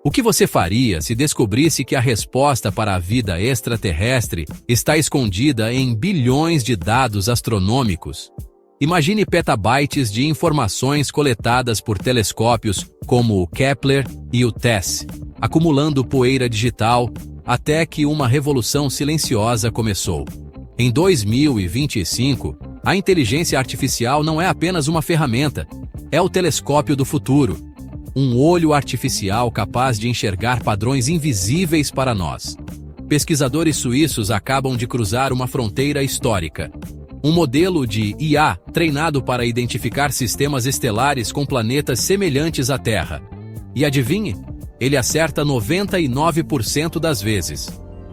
O que você faria se descobrisse que a resposta para a vida extraterrestre está escondida em bilhões de dados astronômicos? Imagine petabytes de informações coletadas por telescópios como o Kepler e o TESS, acumulando poeira digital até que uma revolução silenciosa começou. Em 2025, a inteligência artificial não é apenas uma ferramenta, é o telescópio do futuro. Um olho artificial capaz de enxergar padrões invisíveis para nós. Pesquisadores suíços acabam de cruzar uma fronteira histórica. Um modelo de IA treinado para identificar sistemas estelares com planetas semelhantes à Terra. E adivinhe? Ele acerta 99% das vezes.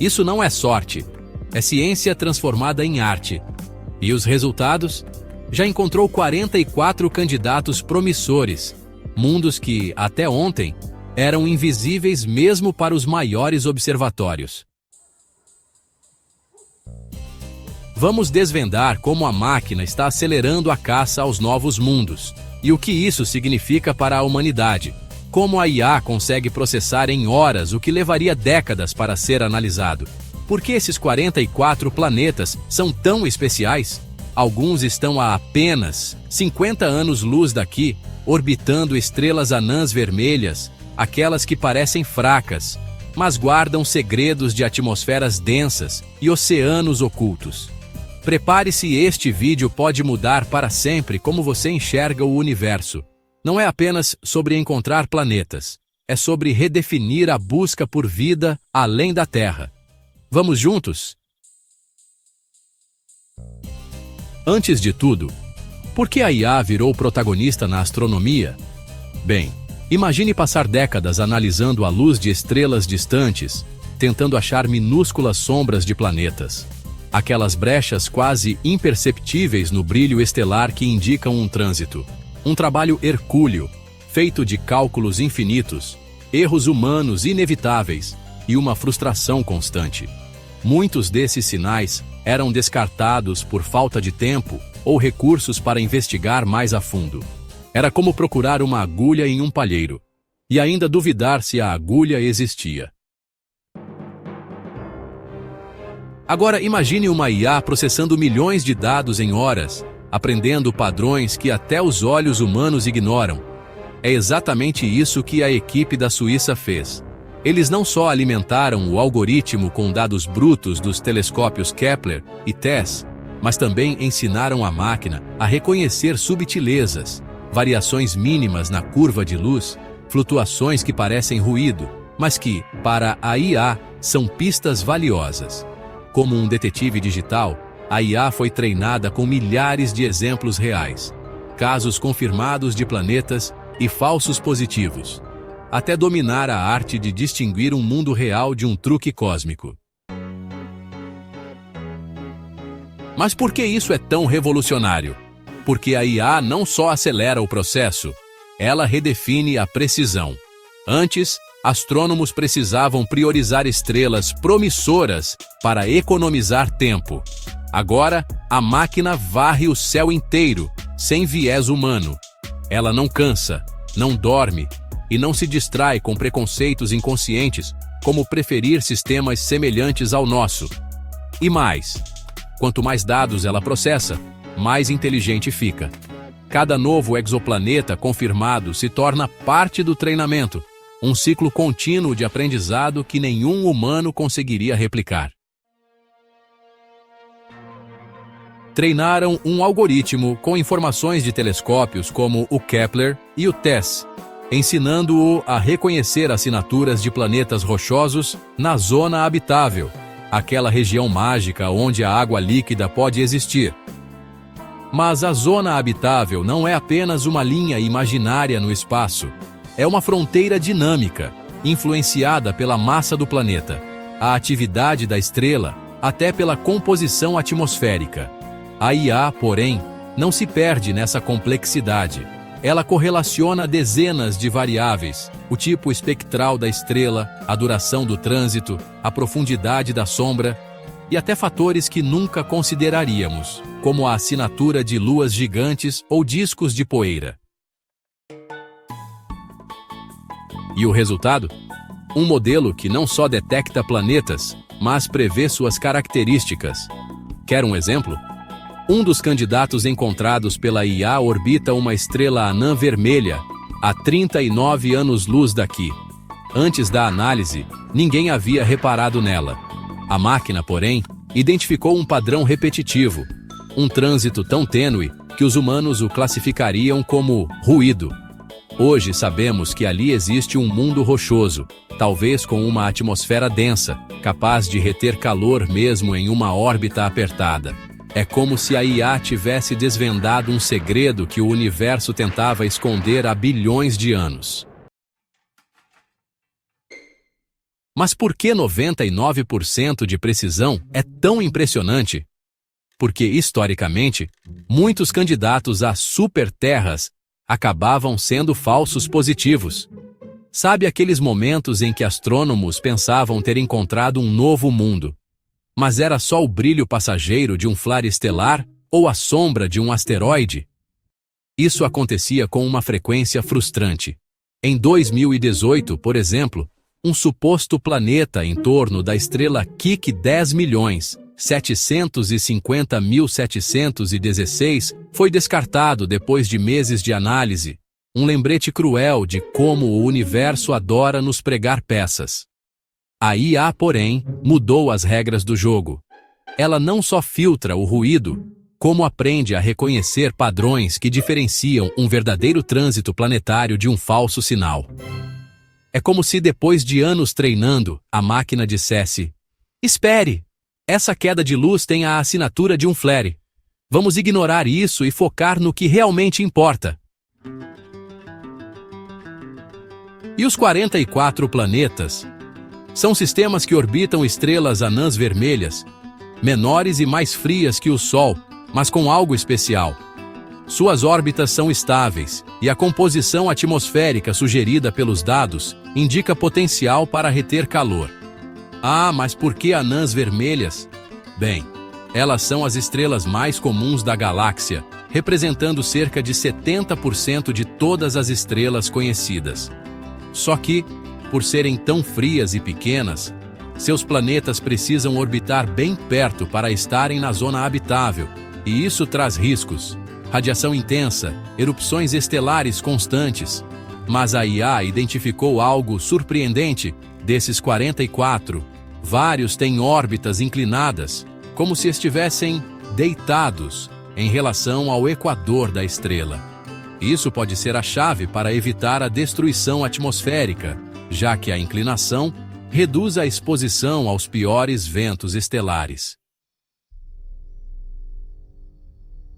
Isso não é sorte, é ciência transformada em arte. E os resultados? Já encontrou 44 candidatos promissores, mundos que, até ontem, eram invisíveis mesmo para os maiores observatórios. Vamos desvendar como a máquina está acelerando a caça aos novos mundos e o que isso significa para a humanidade. Como a IA consegue processar em horas o que levaria décadas para ser analisado. Por que esses 44 planetas são tão especiais? Alguns estão a apenas 50 anos-luz daqui, orbitando estrelas anãs vermelhas, aquelas que parecem fracas, mas guardam segredos de atmosferas densas e oceanos ocultos. Prepare-se, este vídeo pode mudar para sempre como você enxerga o universo. Não é apenas sobre encontrar planetas, é sobre redefinir a busca por vida além da Terra. Vamos juntos? Antes de tudo, por que a IA virou protagonista na astronomia? Bem, imagine passar décadas analisando a luz de estrelas distantes, tentando achar minúsculas sombras de planetas. Aquelas brechas quase imperceptíveis no brilho estelar que indicam um trânsito. Um trabalho hercúleo, feito de cálculos infinitos, erros humanos inevitáveis e uma frustração constante. Muitos desses sinais eram descartados por falta de tempo ou recursos para investigar mais a fundo. Era como procurar uma agulha em um palheiro, e ainda duvidar se a agulha existia. Agora imagine uma IA processando milhões de dados em horas, aprendendo padrões que até os olhos humanos ignoram. É exatamente isso que a equipe da Suíça fez. Eles não só alimentaram o algoritmo com dados brutos dos telescópios Kepler e TESS, mas também ensinaram a máquina a reconhecer subtilezas, variações mínimas na curva de luz, flutuações que parecem ruído, mas que, para a IA, são pistas valiosas. Como um detetive digital, a IA foi treinada com milhares de exemplos reais, casos confirmados de planetas e falsos positivos, até dominar a arte de distinguir um mundo real de um truque cósmico. Mas por que isso é tão revolucionário? Porque a IA não só acelera o processo, ela redefine a precisão. Antes, astrônomos precisavam priorizar estrelas promissoras para economizar tempo. Agora, a máquina varre o céu inteiro, sem viés humano. Ela não cansa, não dorme e não se distrai com preconceitos inconscientes, como preferir sistemas semelhantes ao nosso. E mais, quanto mais dados ela processa, mais inteligente fica. Cada novo exoplaneta confirmado se torna parte do treinamento, um ciclo contínuo de aprendizado que nenhum humano conseguiria replicar. Treinaram um algoritmo com informações de telescópios como o Kepler e o TESS, ensinando-o a reconhecer assinaturas de planetas rochosos na zona habitável, aquela região mágica onde a água líquida pode existir. Mas a zona habitável não é apenas uma linha imaginária no espaço. É uma fronteira dinâmica, influenciada pela massa do planeta, a atividade da estrela, até pela composição atmosférica. A IA, porém, não se perde nessa complexidade. Ela correlaciona dezenas de variáveis, o tipo espectral da estrela, a duração do trânsito, a profundidade da sombra e até fatores que nunca consideraríamos, como a assinatura de luas gigantes ou discos de poeira. E o resultado? Um modelo que não só detecta planetas, mas prevê suas características. Quer um exemplo? Um dos candidatos encontrados pela IA orbita uma estrela anã vermelha, a 39 anos-luz daqui. Antes da análise, ninguém havia reparado nela. A máquina, porém, identificou um padrão repetitivo, um trânsito tão tênue que os humanos o classificariam como ruído. Hoje sabemos que ali existe um mundo rochoso, talvez com uma atmosfera densa, capaz de reter calor mesmo em uma órbita apertada. É como se a IA tivesse desvendado um segredo que o universo tentava esconder há bilhões de anos. Mas por que 99% de precisão é tão impressionante? Porque, historicamente, muitos candidatos a superterras acabavam sendo falsos positivos. Sabe aqueles momentos em que astrônomos pensavam ter encontrado um novo mundo, mas era só o brilho passageiro de um flare estelar ou a sombra de um asteroide? Isso acontecia com uma frequência frustrante. Em 2018, por exemplo, um suposto planeta em torno da estrela Kik 10.750.716 foi descartado depois de meses de análise, um lembrete cruel de como o universo adora nos pregar peças. A IA, porém, mudou as regras do jogo. Ela não só filtra o ruído, como aprende a reconhecer padrões que diferenciam um verdadeiro trânsito planetário de um falso sinal. É como se depois de anos treinando, a máquina dissesse: "Espere! Essa queda de luz tem a assinatura de um flare. Vamos ignorar isso e focar no que realmente importa." E os 44 planetas? São sistemas que orbitam estrelas anãs vermelhas, menores e mais frias que o Sol, mas com algo especial. Suas órbitas são estáveis, e a composição atmosférica sugerida pelos dados indica potencial para reter calor. Ah, mas por que anãs vermelhas? Bem, elas são as estrelas mais comuns da galáxia, representando cerca de 70% de todas as estrelas conhecidas. Só que, por serem tão frias e pequenas, seus planetas precisam orbitar bem perto para estarem na zona habitável, e isso traz riscos. Radiação intensa, erupções estelares constantes. Mas a IA identificou algo surpreendente. Desses 44, vários têm órbitas inclinadas, como se estivessem deitados em relação ao equador da estrela. Isso pode ser a chave para evitar a destruição atmosférica, já que a inclinação reduz a exposição aos piores ventos estelares.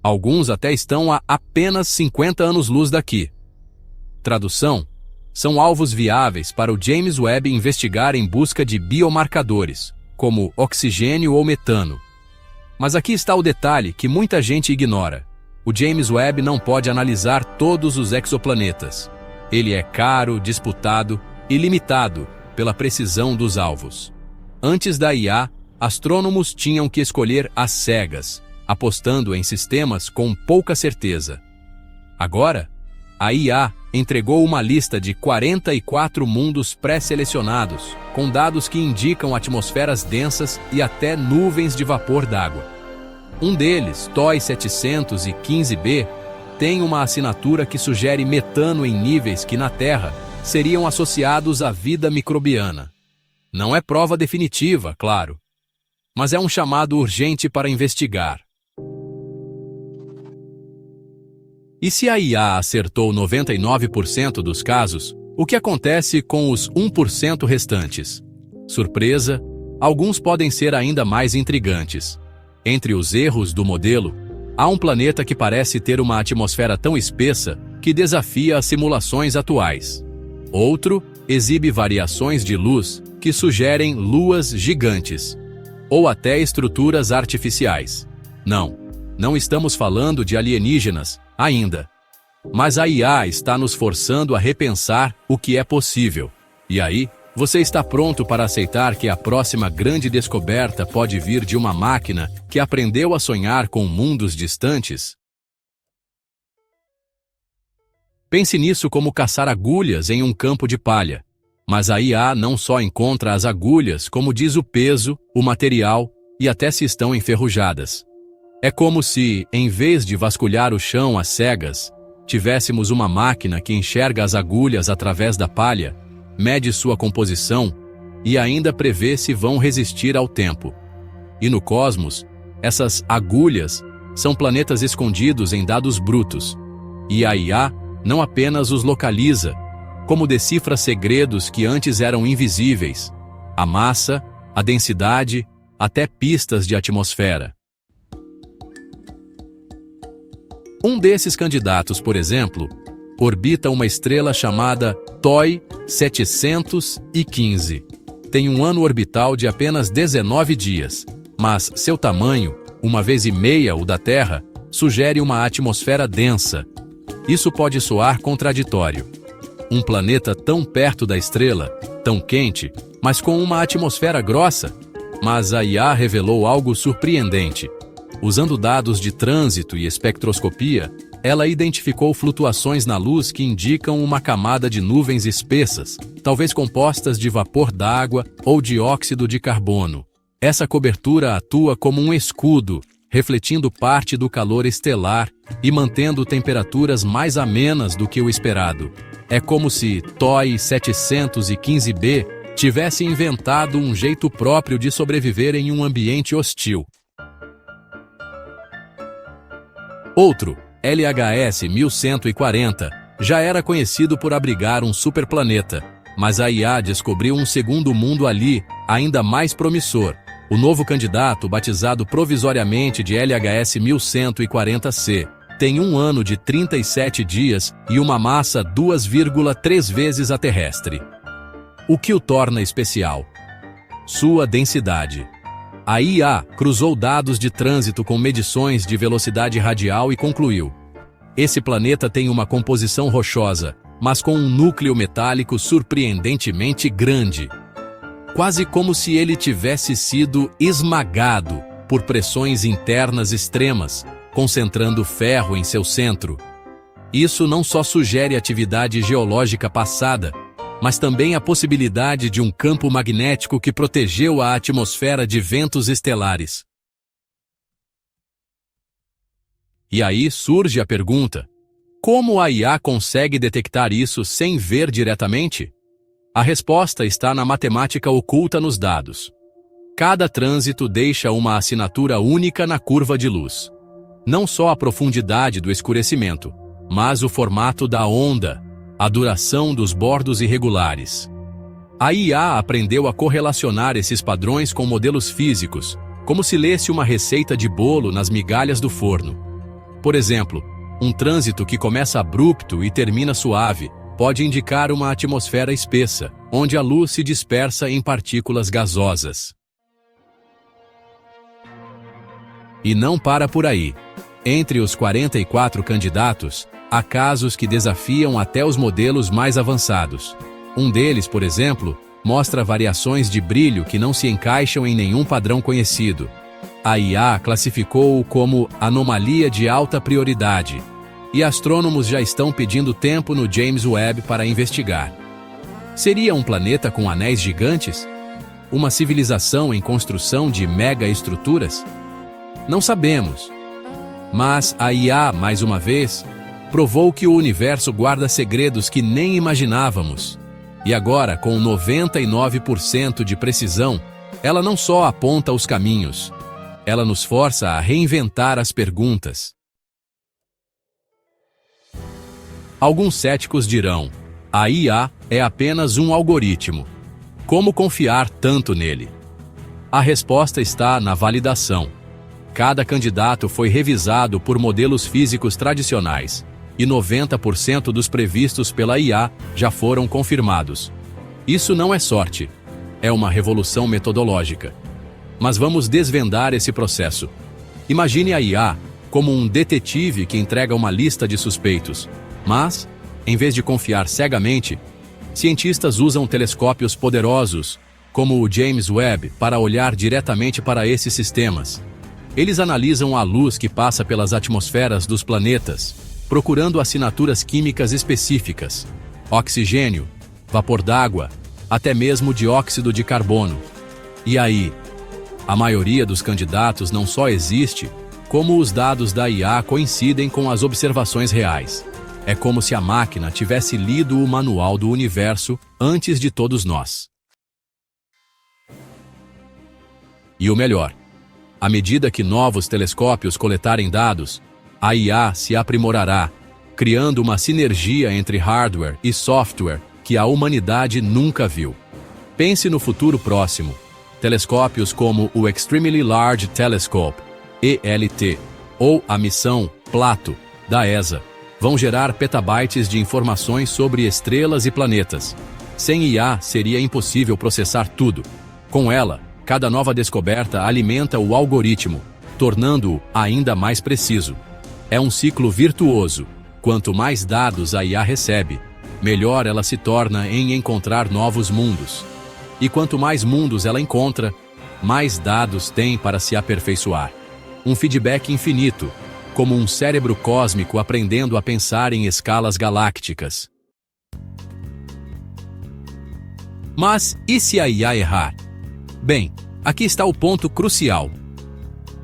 Alguns até estão a apenas 50 anos-luz daqui. Tradução: são alvos viáveis para o James Webb investigar em busca de biomarcadores, como oxigênio ou metano. Mas aqui está o detalhe que muita gente ignora. O James Webb não pode analisar todos os exoplanetas. Ele é caro, disputado e limitado pela precisão dos alvos. Antes da IA, astrônomos tinham que escolher às cegas, apostando em sistemas com pouca certeza. Agora, a IA entregou uma lista de 44 mundos pré-selecionados, com dados que indicam atmosferas densas e até nuvens de vapor d'água. Um deles, TOI 715b, tem uma assinatura que sugere metano em níveis que na Terra seriam associados à vida microbiana. Não é prova definitiva, claro, mas é um chamado urgente para investigar. E se a IA acertou 99% dos casos, o que acontece com os 1% restantes? Surpresa, alguns podem ser ainda mais intrigantes. Entre os erros do modelo, há um planeta que parece ter uma atmosfera tão espessa que desafia as simulações atuais. Outro exibe variações de luz que sugerem luas gigantes, ou até estruturas artificiais. Não estamos falando de alienígenas ainda. Mas a IA está nos forçando a repensar o que é possível. E aí, você está pronto para aceitar que a próxima grande descoberta pode vir de uma máquina que aprendeu a sonhar com mundos distantes? Pense nisso como caçar agulhas em um campo de palha. Mas a IA não só encontra as agulhas, como diz o peso, o material e até se estão enferrujadas. É como se, em vez de vasculhar o chão às cegas, tivéssemos uma máquina que enxerga as agulhas através da palha, mede sua composição e ainda prevê se vão resistir ao tempo. E no cosmos, essas agulhas são planetas escondidos em dados brutos, e a IA não apenas os localiza, como decifra segredos que antes eram invisíveis, a massa, a densidade, até pistas de atmosfera. Um desses candidatos, por exemplo, orbita uma estrela chamada TOI 715. Tem um ano orbital de apenas 19 dias, mas seu tamanho, 1,5 vezes o da Terra, sugere uma atmosfera densa. Isso pode soar contraditório. Um planeta tão perto da estrela, tão quente, mas com uma atmosfera grossa? Mas a IA revelou algo surpreendente. Usando dados de trânsito e espectroscopia, ela identificou flutuações na luz que indicam uma camada de nuvens espessas, talvez compostas de vapor d'água ou dióxido de carbono. Essa cobertura atua como um escudo, refletindo parte do calor estelar e mantendo temperaturas mais amenas do que o esperado. É como se TOI 715b tivesse inventado um jeito próprio de sobreviver em um ambiente hostil. Outro, LHS 1140, já era conhecido por abrigar um superplaneta, mas a IA descobriu um segundo mundo ali, ainda mais promissor. O novo candidato, batizado provisoriamente de LHS 1140c, tem um ano de 37 dias e uma massa 2,3 vezes a terrestre. O que o torna especial? Sua densidade. A IA cruzou dados de trânsito com medições de velocidade radial e concluiu: esse planeta tem uma composição rochosa, mas com um núcleo metálico surpreendentemente grande. Quase como se ele tivesse sido esmagado por pressões internas extremas, concentrando ferro em seu centro. Isso não só sugere atividade geológica passada, mas também a possibilidade de um campo magnético que protegeu a atmosfera de ventos estelares. E aí surge a pergunta: como a IA consegue detectar isso sem ver diretamente? A resposta está na matemática oculta nos dados. Cada trânsito deixa uma assinatura única na curva de luz. Não só a profundidade do escurecimento, mas o formato da onda, a duração dos bordos irregulares. A IA aprendeu a correlacionar esses padrões com modelos físicos, como se lesse uma receita de bolo nas migalhas do forno. Por exemplo, um trânsito que começa abrupto e termina suave pode indicar uma atmosfera espessa, onde a luz se dispersa em partículas gasosas. E não para por aí. Entre os 44 candidatos, há casos que desafiam até os modelos mais avançados. Um deles, por exemplo, mostra variações de brilho que não se encaixam em nenhum padrão conhecido. A IA classificou-o como anomalia de alta prioridade, e astrônomos já estão pedindo tempo no James Webb para investigar. Seria um planeta com anéis gigantes? Uma civilização em construção de mega-estruturas? Não sabemos. Mas a IA, mais uma vez, provou que o universo guarda segredos que nem imaginávamos. E agora, com 99% de precisão, ela não só aponta os caminhos, ela nos força a reinventar as perguntas. Alguns céticos dirão: a IA é apenas um algoritmo. Como confiar tanto nele? A resposta está na validação. Cada candidato foi revisado por modelos físicos tradicionais, e 90% dos previstos pela IA já foram confirmados. Isso não é sorte, é uma revolução metodológica. Mas vamos desvendar esse processo. Imagine a IA como um detetive que entrega uma lista de suspeitos. Mas, em vez de confiar cegamente, cientistas usam telescópios poderosos, como o James Webb, para olhar diretamente para esses sistemas. Eles analisam a luz que passa pelas atmosferas dos planetas, procurando assinaturas químicas específicas: oxigênio, vapor d'água, até mesmo dióxido de carbono. E aí? A maioria dos candidatos não só existe, como os dados da IA coincidem com as observações reais. É como se a máquina tivesse lido o manual do universo antes de todos nós. E o melhor, à medida que novos telescópios coletarem dados, a IA se aprimorará, criando uma sinergia entre hardware e software que a humanidade nunca viu. Pense no futuro próximo. Telescópios como o Extremely Large Telescope, ELT, ou a missão Plato, da ESA, vão gerar petabytes de informações sobre estrelas e planetas. Sem IA, seria impossível processar tudo. Com ela, cada nova descoberta alimenta o algoritmo, tornando-o ainda mais preciso. É um ciclo virtuoso. Quanto mais dados a IA recebe, melhor ela se torna em encontrar novos mundos. E quanto mais mundos ela encontra, mais dados tem para se aperfeiçoar. Um feedback infinito, como um cérebro cósmico aprendendo a pensar em escalas galácticas. Mas e se a IA errar? Bem, aqui está o ponto crucial.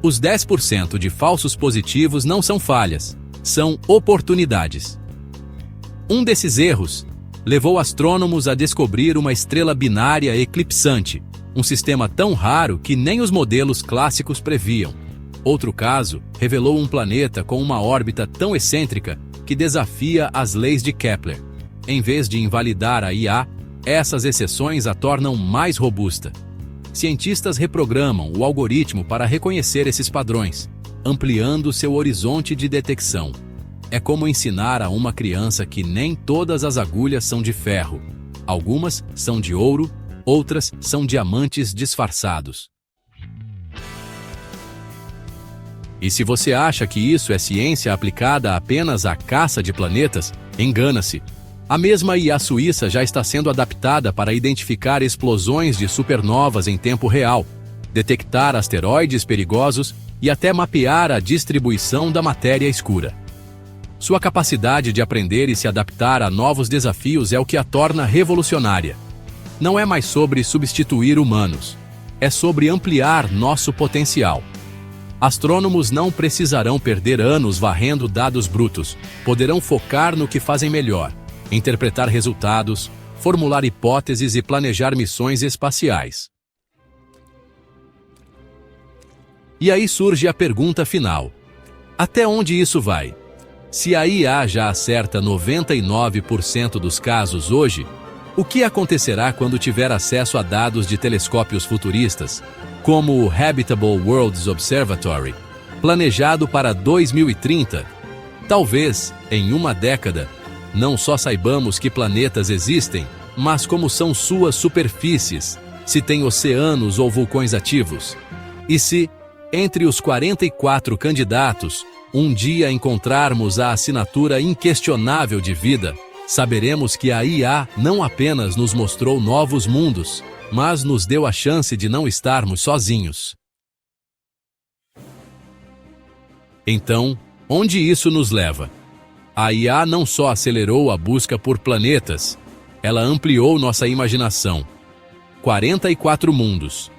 Os 10% de falsos positivos não são falhas, são oportunidades. Um desses erros levou astrônomos a descobrir uma estrela binária eclipsante, um sistema tão raro que nem os modelos clássicos previam. Outro caso revelou um planeta com uma órbita tão excêntrica que desafia as leis de Kepler. Em vez de invalidar a IA, essas exceções a tornam mais robusta. Cientistas reprogramam o algoritmo para reconhecer esses padrões, ampliando seu horizonte de detecção. É como ensinar a uma criança que nem todas as agulhas são de ferro. Algumas são de ouro, outras são diamantes disfarçados. E se você acha que isso é ciência aplicada apenas à caça de planetas, engana-se. A mesma IA suíça já está sendo adaptada para identificar explosões de supernovas em tempo real, detectar asteroides perigosos e até mapear a distribuição da matéria escura. Sua capacidade de aprender e se adaptar a novos desafios é o que a torna revolucionária. Não é mais sobre substituir humanos, é sobre ampliar nosso potencial. Astrônomos não precisarão perder anos varrendo dados brutos, poderão focar no que fazem melhor, interpretar resultados, formular hipóteses e planejar missões espaciais. E aí surge a pergunta final: até onde isso vai? Se a IA já acerta 99% dos casos hoje, o que acontecerá quando tiver acesso a dados de telescópios futuristas, como o Habitable Worlds Observatory, planejado para 2030? Talvez, em uma década, não só saibamos que planetas existem, mas como são suas superfícies, se tem oceanos ou vulcões ativos. E se, entre os 44 candidatos, um dia encontrarmos a assinatura inquestionável de vida, saberemos que a IA não apenas nos mostrou novos mundos, mas nos deu a chance de não estarmos sozinhos. Então, onde isso nos leva? A IA não só acelerou a busca por planetas, ela ampliou nossa imaginação. 44 mundos,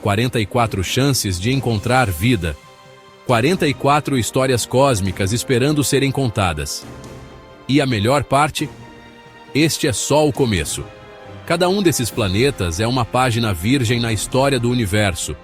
44 chances de encontrar vida, 44 histórias cósmicas esperando serem contadas. E a melhor parte? Este é só o começo. Cada um desses planetas é uma página virgem na história do universo,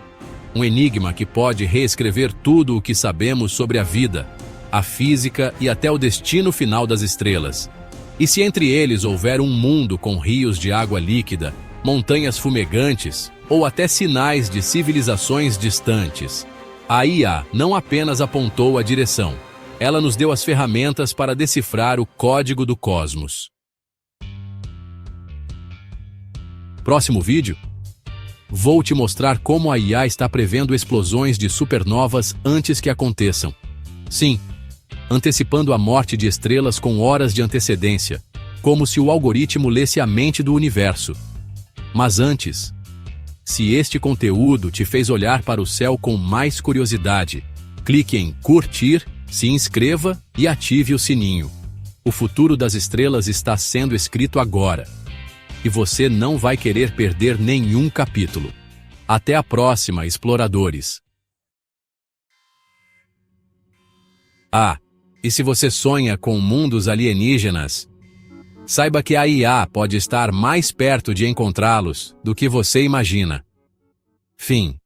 um enigma que pode reescrever tudo o que sabemos sobre a vida, a física e até o destino final das estrelas. E se entre eles houver um mundo com rios de água líquida, montanhas fumegantes ou até sinais de civilizações distantes, a IA não apenas apontou a direção, ela nos deu as ferramentas para decifrar o código do cosmos. Próximo vídeo? Vou te mostrar como a IA está prevendo explosões de supernovas antes que aconteçam. Sim, antecipando a morte de estrelas com horas de antecedência, como se o algoritmo lesse a mente do universo. Mas antes, se este conteúdo te fez olhar para o céu com mais curiosidade, clique em curtir, se inscreva e ative o sininho. O futuro das estrelas está sendo escrito agora. e você não vai querer perder nenhum capítulo. Até a próxima, exploradores! E se você sonha com mundos alienígenas, saiba que a IA pode estar mais perto de encontrá-los do que você imagina. Fim.